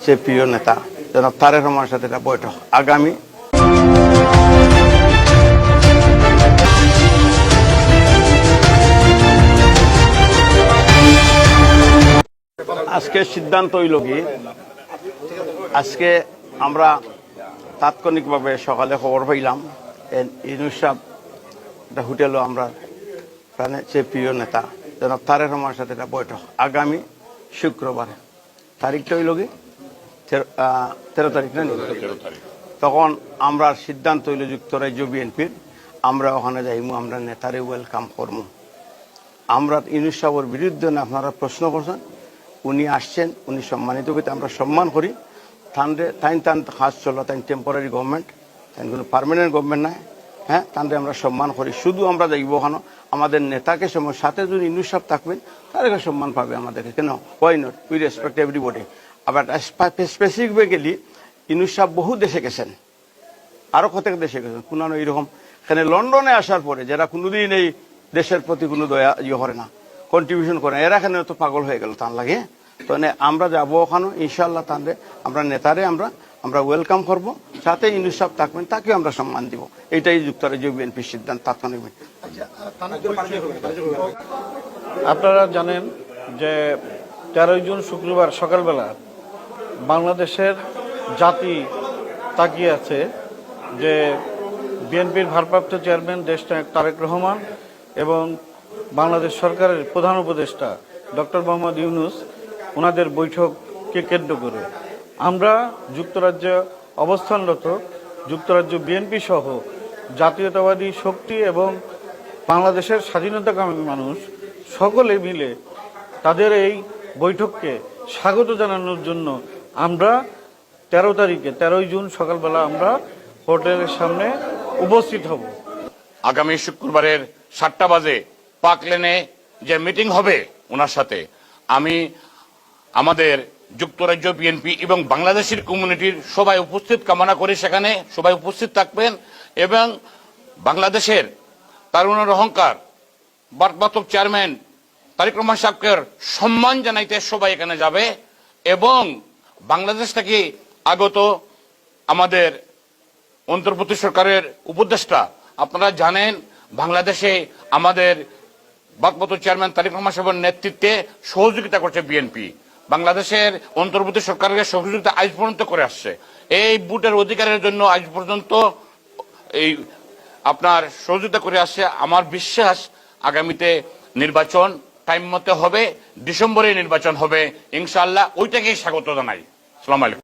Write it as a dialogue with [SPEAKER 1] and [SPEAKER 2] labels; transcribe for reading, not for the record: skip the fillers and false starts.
[SPEAKER 1] চেয়ে প্রিয় নেতা জনাব তারেক রহমানের সাথে একটা বৈঠক আগামী আজকে সিদ্ধান্ত হইল কি, আজকে আমরা তাৎক্ষণিকভাবে সকালে খবর পাইলাম ইউনূস সাহেব একটা হোটেলও আমরা প্রাণের চেয়ে প্রিয় নেতা জনাব তারেক রহমানের সাথে একটা বৈঠক আগামী শুক্রবারে, তারিখটা হইল কি 13 তারিখ না, তখন আমরা সিদ্ধান্ত হইল যুক্তরাজ্য বিএনপির আমরা ওখানে যাইমু, আমরা নেতারে ওয়েলকাম করবো। আমরা ইউনূস সাহেবের বিরুদ্ধে না আপনারা প্রশ্ন করছেন, উনি আসছেন, উনি সম্মানিত করতে আমরা সম্মান করি। তান কাজ চলো, তাই টেম্পোরারি গভর্নমেন্ট, তাই কোনো পার্মানেন্ট গভর্নমেন্ট নাই। হ্যাঁ, তাদের আমরা সম্মান করি। শুধু আমরা যাইব ওখানে আমাদের নেতাকে সময় সাথে যদি ইউনূস সাহেব থাকবেন তাদেরকে সম্মান পাবে আমাদেরকে, কেন why not, we respect everybody. আবার স্পেসিফিকলি ইউনূস সাহেব বহু দেশে গেছেন, আরো কতক দেশে গেছেন, কোনো এইরকম এখানে লন্ডনে আসার পরে যারা কোনোদিন এই দেশের প্রতি কোনো দয়া করে না, কন্ট্রিবিউশন করে, এরা এখানে তো পাগল হয়ে গেল তার লাগে। তো আমরা যাবো ওখানে ইনশাল্লাহ, তাদের আমরা নেতারে আমরা ওয়েলকাম করব, সাথে ইউনূস সাহেব থাকবেন, তাকেও আমরা সম্মান দিব। এটাই যুক্তরাজ্য বিএনপির সিদ্ধান্ত তাৎক্ষণিক।
[SPEAKER 2] আপনারা জানেন যে 13 জুন শুক্রবার সকালবেলা বাংলাদেশের জাতি তাকিয়ে আছে যে বিএনপির ভারপ্রাপ্ত চেয়ারম্যান দেশনায়ক তারেক রহমান এবং বাংলাদেশ সরকারের প্রধান উপদেষ্টা ডক্টর মোহাম্মদ ইউনূস ওনাদের বৈঠককে কেন্দ্র করে আমরা যুক্তরাজ্যে অবস্থানরত যুক্তরাজ্য বিএনপি সহ জাতীয়তাবাদী শক্তি এবং বাংলাদেশের স্বাধীনতাকামী মানুষ সকলে মিলে তাদের এই বৈঠককে স্বাগত জানানোর জন্য আমরা 13 জুন সকালবেলা আমরা হোটেলের সামনে উপস্থিত হব।
[SPEAKER 3] আগামী শুক্রবারের 7টা বাজে পার্ক লেনে যে মিটিং হবে ওনার সাথে, আমি আমাদের যুক্তরাজ্য বিএনপি এবং বাংলাদেশের কমিউনিটির সবাই উপস্থিত কামনা করি, সেখানে সবাই উপস্থিত থাকবেন এবং বাংলাদেশের তারুণের অহংকার ভারপ্রাপ্ত চেয়ারম্যান তারেক রহমান সাহেবকে সম্মান জানাইতে সবাই এখানে যাবে এবং বাংলাদেশ থেকে আগত আমাদের অন্তর্বর্তী সরকারের উপদেষ্টা, আপনারা জানেন বাংলাদেশে আমাদের ভারপ্রাপ্ত চেয়ারম্যান তারেক রহমান সাহেবের নেতৃত্বে সহযোগিতা করছে বিএনপি, বাংলাদেশের অন্তর্বর্তী সরকারের সহযোগিতা আজ পর্যন্ত করে আসছে। এই ভোটের অধিকারের জন্য আজ পর্যন্ত এই আপনার সহযোগিতা করে আসছে। আমার বিশ্বাস আগামীতে নির্বাচন টাইম মতো হবে, ডিসেম্বরে নির্বাচন হবে ইনশাআল্লাহ, ওইটাকেই স্বাগত জানাই। আসসালামু আলাইকুম।